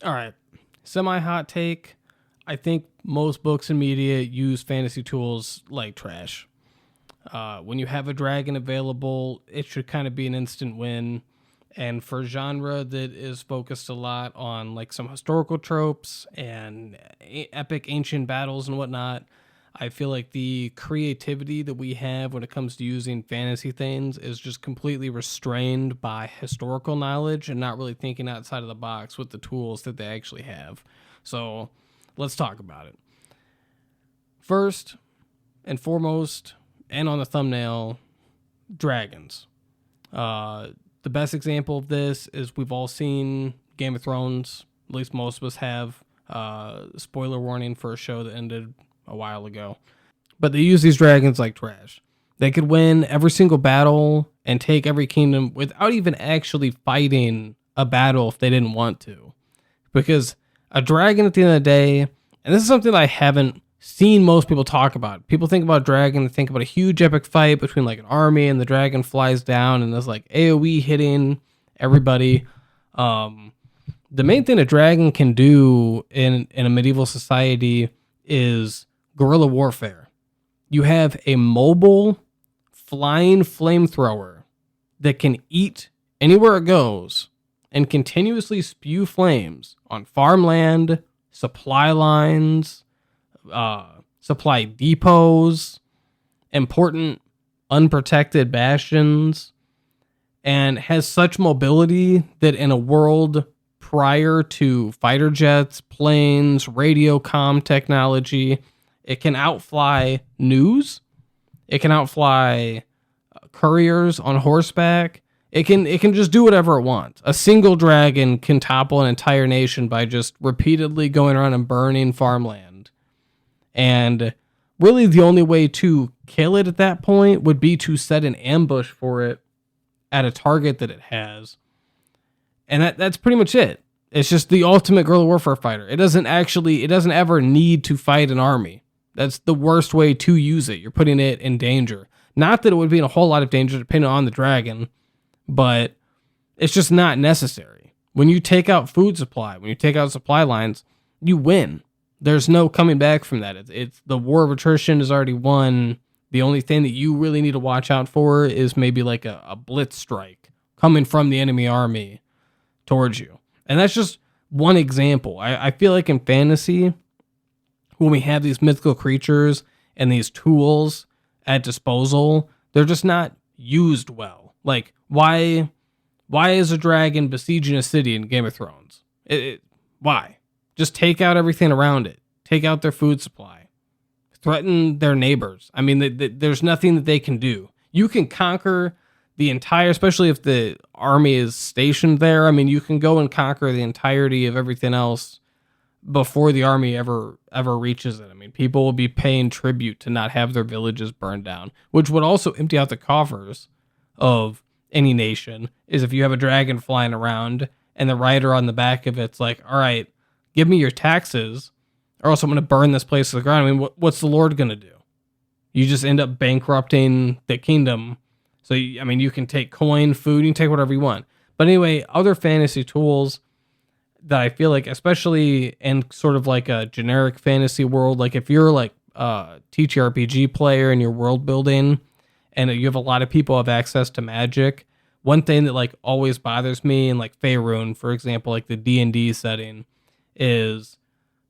All right. Semi-hot take. I think most books and media use fantasy tools like trash. When you have a dragon available, it should kind of be an instant win. And for genre that is focused a lot on like some historical tropes and epic ancient battles and whatnot, I feel like the creativity that we have when it comes to using fantasy things is just completely restrained by historical knowledge and not really thinking outside of the box with the tools that they actually have. So let's talk about it. First and foremost, and on the thumbnail, dragons. The best example of this is we've all seen Game of Thrones. At least most of us have. Spoiler warning for a show that ended a while ago. But they use these dragons like trash. They could win every single battle and take every kingdom without even actually fighting a battle if they didn't want to. Because a dragon at the end of the day, and this is something that I haven't seen most people talk about. People think about dragon, they think about a huge epic fight between like an army and the dragon flies down and there's like AoE hitting everybody. The main thing a dragon can do in a medieval society is guerrilla warfare. You have a mobile flying flamethrower that can eat anywhere it goes and continuously spew flames on farmland, supply lines, supply depots, important unprotected bastions, and has such mobility that in a world prior to fighter jets, planes, radio comm technology, it can outfly news. It can outfly couriers on horseback. It can just do whatever it wants. A single dragon can topple an entire nation by just repeatedly going around and burning farmland. And really the only way to kill it at that point would be to set an ambush for it at a target that it has. And that's pretty much it. It's just the ultimate guerrilla warfare fighter. It doesn't ever need to fight an army. That's the worst way to use it. You're putting it in danger. Not that it would be in a whole lot of danger depending on the dragon, but it's just not necessary. When you take out food supply, when you take out supply lines, you win. There's no coming back from that. It's the war of attrition is already won. The only thing that you really need to watch out for is maybe like a blitz strike coming from the enemy army towards you. And that's just one example. I feel like in fantasy, when we have these mythical creatures and these tools at disposal, they're just not used well. Like, why is a dragon besieging a city in Game of Thrones? Why? Just take out everything around it. Take out their food supply. Threaten their neighbors. I mean, there's nothing that they can do. You can conquer the entire, especially if the army is stationed there. I mean, you can go and conquer the entirety of everything else before the army ever reaches it. I mean, people will be paying tribute to not have their villages burned down, which would also empty out the coffers of any nation. Is if you have a dragon flying around and the rider on the back of it's like, all right, give me your taxes or else I'm going to burn this place to the ground. I mean, what's the Lord going to do? You just end up bankrupting the kingdom. So, I mean, you can take coin, food, you can take whatever you want. But anyway, other fantasy tools that I feel like, especially in sort of like a generic fantasy world, like if you're like a TTRPG player and you're world building and you have a lot of people have access to magic, one thing that like always bothers me in like Faerun, for example, like the D&D setting, is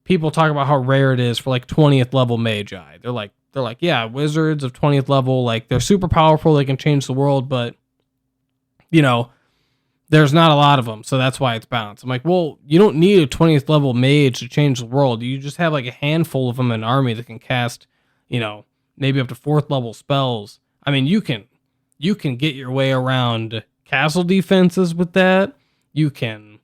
people talk about how rare it is for like 20th level magi. They're like, yeah, wizards of 20th level, like they're super powerful, they can change the world, but you know, there's not a lot of them, so that's why it's balanced. I'm like, well, you don't need a 20th level mage to change the world. You just have like a handful of them in an army that can cast, you know, maybe up to 4th level spells. I mean, you can get your way around castle defenses with that. You can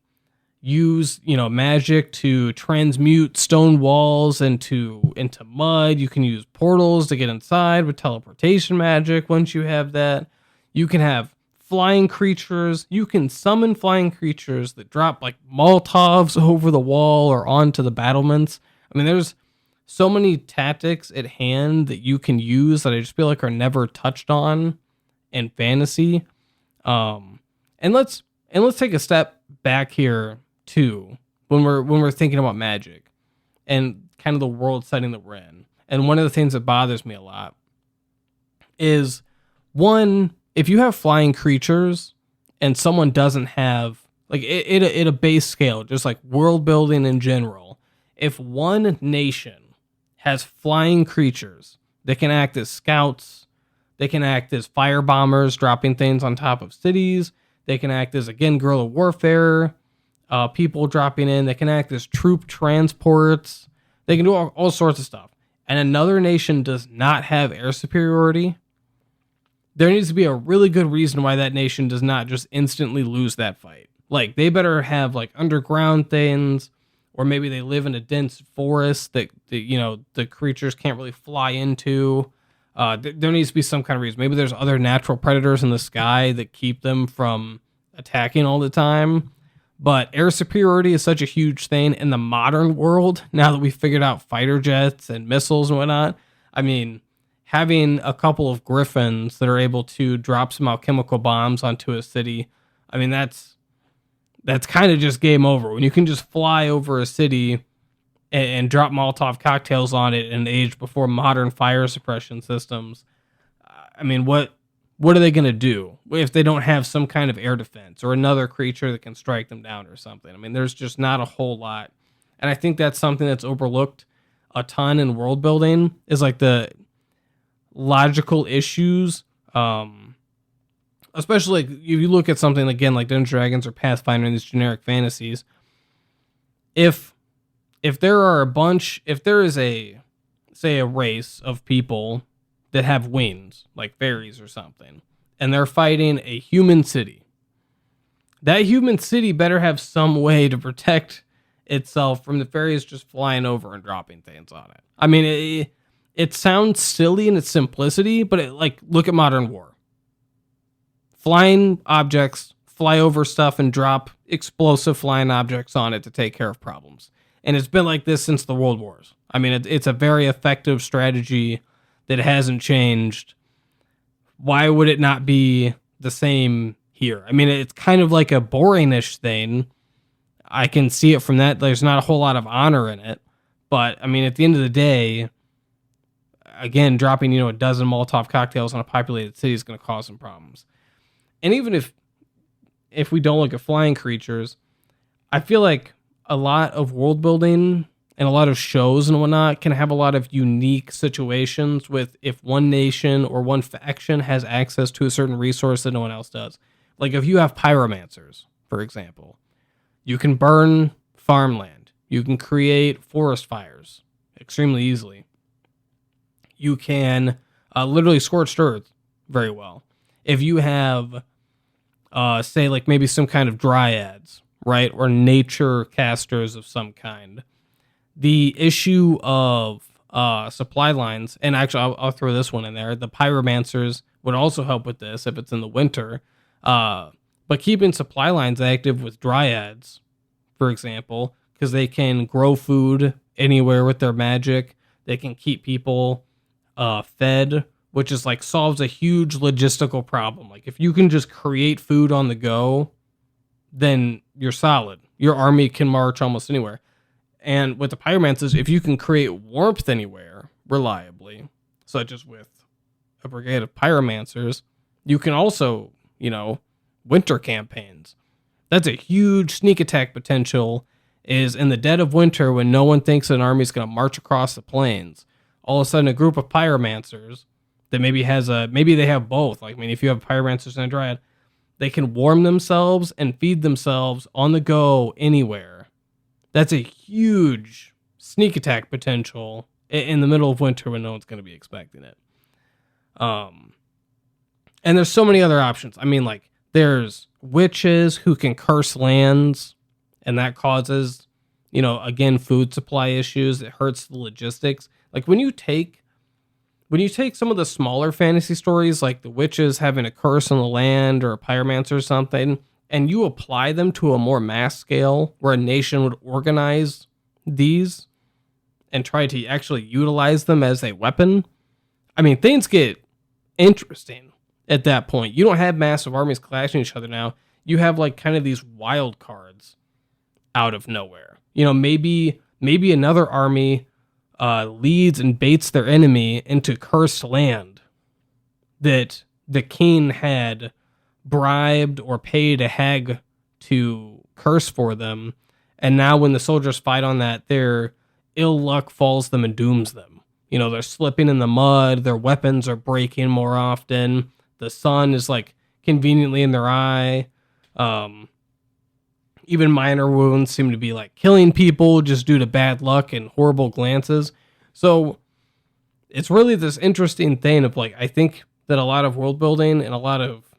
use, you know, magic to transmute stone walls into mud. You can use portals to get inside with teleportation magic. Once you have that, you can have flying creatures. You can summon flying creatures that drop like Molotovs over the wall or onto the battlements. I mean, there's so many tactics at hand that you can use that I just feel like are never touched on in fantasy. And let's take a step back here too when we're thinking about magic and kind of the world setting that we're in. And one of the things that bothers me a lot is, one, if you have flying creatures and someone doesn't have, like, it a base scale, just like world building in general, if one nation has flying creatures that can act as scouts, they can act as fire bombers, dropping things on top of cities, they can act as, again, guerrilla warfare, people dropping in, they can act as troop transports, they can do all sorts of stuff, and another nation does not have air superiority, there needs to be a really good reason why that nation does not just instantly lose that fight. Like, they better have, like, underground things, or maybe they live in a dense forest that the creatures can't really fly into. There needs to be some kind of reason. Maybe there's other natural predators in the sky that keep them from attacking all the time. But air superiority is such a huge thing in the modern world, now that we've figured out fighter jets and missiles and whatnot. I mean, having a couple of Griffins that are able to drop some alchemical bombs onto a city, I mean, that's kind of just game over. When you can just fly over a city and drop Molotov cocktails on it in an age before modern fire suppression systems, I mean, what are they going to do if they don't have some kind of air defense or another creature that can strike them down or something? I mean, there's just not a whole lot. And I think that's something that's overlooked a ton in world building, is like the logical issues, especially like if you look at something again like Dungeons & Dragons or Pathfinder in these generic fantasies. If there is a race of people that have wings, like fairies or something, and they're fighting a human city, that human city better have some way to protect itself from the fairies just flying over and dropping things on it. I mean, it sounds silly in its simplicity, but look at modern war. Flying objects fly over stuff and drop explosive flying objects on it to take care of problems. And it's been like this since the World Wars. I mean, it's a very effective strategy that hasn't changed. Why would it not be the same here? I mean, it's kind of like a boring-ish thing. I can see it from that. There's not a whole lot of honor in it. But, I mean, at the end of the day, again, dropping, a dozen Molotov cocktails on a populated city is going to cause some problems. And even if we don't look at flying creatures, I feel like a lot of world building and a lot of shows and whatnot can have a lot of unique situations with if one nation or one faction has access to a certain resource that no one else does. Like if you have pyromancers, for example, you can burn farmland. You can create forest fires extremely easily. You can literally scorched earth very well. If you have, say, like maybe some kind of dryads, right, or nature casters of some kind, the issue of supply lines, and actually I'll throw this one in there, the pyromancers would also help with this if it's in the winter, but keeping supply lines active with dryads, for example, because they can grow food anywhere with their magic, they can keep people fed, which is like solves a huge logistical problem. Like if you can just create food on the go, then you're solid. Your army can march almost anywhere. And with the pyromancers, if you can create warmth anywhere reliably, such as with a brigade of pyromancers, you can also, winter campaigns. That's a huge sneak attack potential, is in the dead of winter when no one thinks an army is going to march across the plains. All of a sudden, a group of pyromancers that maybe they have both. Like, I mean, if you have pyromancers and a dryad, they can warm themselves and feed themselves on the go anywhere. That's a huge sneak attack potential in the middle of winter when no one's going to be expecting it. And there's so many other options. I mean, like, there's witches who can curse lands, and that causes, again, food supply issues. It hurts the logistics. Like, when you take some of the smaller fantasy stories, like the witches having a curse on the land or a pyromancer or something, and you apply them to a more mass scale where a nation would organize these and try to actually utilize them as a weapon, I mean, things get interesting at that point. You don't have massive armies clashing each other now. You have like kind of these wild cards out of nowhere. You know, maybe another army leads and baits their enemy into cursed land that the king had bribed or paid a hag to curse for them. And now when the soldiers fight on that, their ill luck falls them and dooms them. You know, they're slipping in the mud, their weapons are breaking more often, the sun is like conveniently in their eye. Even minor wounds seem to be like killing people just due to bad luck and horrible glances. So it's really this interesting thing of like, I think that a lot of world building and a lot of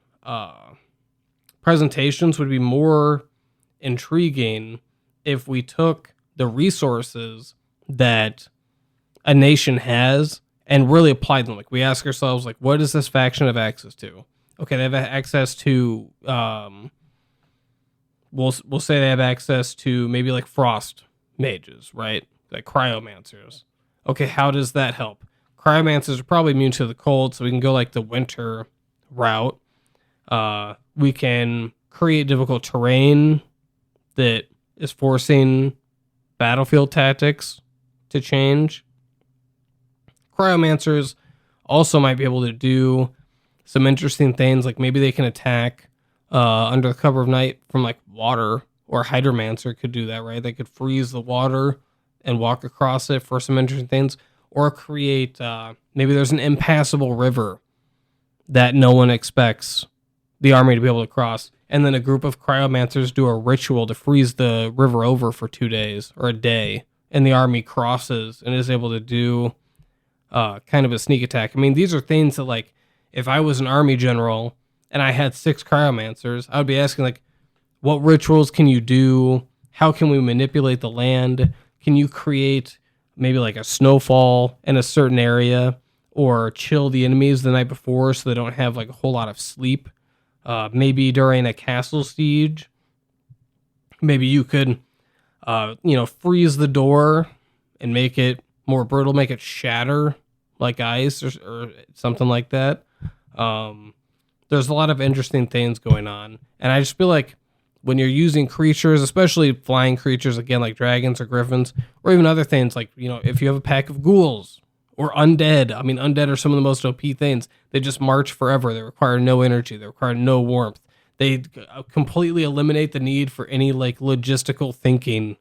presentations would be more intriguing if we took the resources that a nation has and really applied them. Like we ask ourselves, like, what does this faction have access to? Okay, they have access to we'll say they have access to maybe like frost mages, right? Like cryomancers. Okay, how does that help? Cryomancers are probably immune to the cold, so we can go like the winter route. We can create difficult terrain that is forcing battlefield tactics to change. Cryomancers also might be able to do some interesting things, like maybe they can attack under the cover of night from like water, or Hydromancer could do that, right? They could freeze the water and walk across it for some interesting things, or create maybe there's an impassable river that no one expects the army to be able to cross, and then a group of cryomancers do a ritual to freeze the river over for 2 days or a day, and the army crosses and is able to do kind of a sneak attack. I mean, these are things that, like, if I was an army general and I had 6 cryomancers, I would be asking, like, what rituals can you do? How can we manipulate the land? Can you create maybe like a snowfall in a certain area, or chill the enemies the night before so they don't have like a whole lot of sleep? Maybe during a castle siege, maybe you could, freeze the door and make it more brutal, make it shatter like ice or something like that. There's a lot of interesting things going on. And I just feel like when you're using creatures, especially flying creatures, again, like dragons or griffins, or even other things, like, you know, if you have a pack of ghouls or undead. I mean, undead are some of the most OP things. They just march forever. They require no energy. They require no warmth. They completely eliminate the need for any like logistical thinking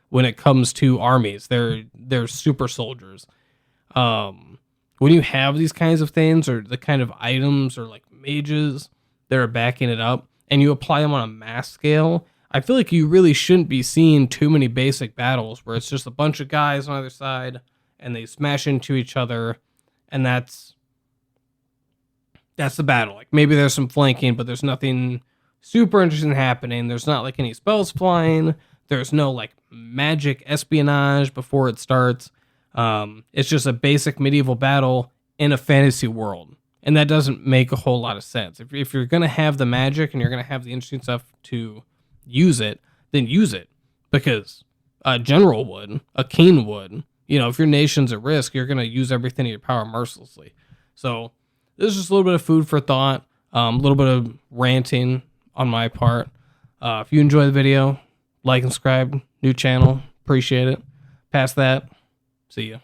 when it comes to armies. They're super soldiers. When you have these kinds of things, or the kind of items or like mages that are backing it up, and you apply them on a mass scale, I feel like you really shouldn't be seeing too many basic battles where it's just a bunch of guys on either side and they smash into each other, and that's the battle. Like, maybe there's some flanking, but there's nothing super interesting happening. There's not like any spells flying. There's no like magic espionage before it starts. It's just a basic medieval battle in a fantasy world. And that doesn't make a whole lot of sense. If you're going to have the magic and you're going to have the interesting stuff to use it, then use it. Because a general would, a king would. You know, if your nation's at risk, you're going to use everything in your power mercilessly. So this is just a little bit of food for thought, a little bit of ranting on my part. If you enjoy the video, like and subscribe, new channel, appreciate it. Past that, see ya.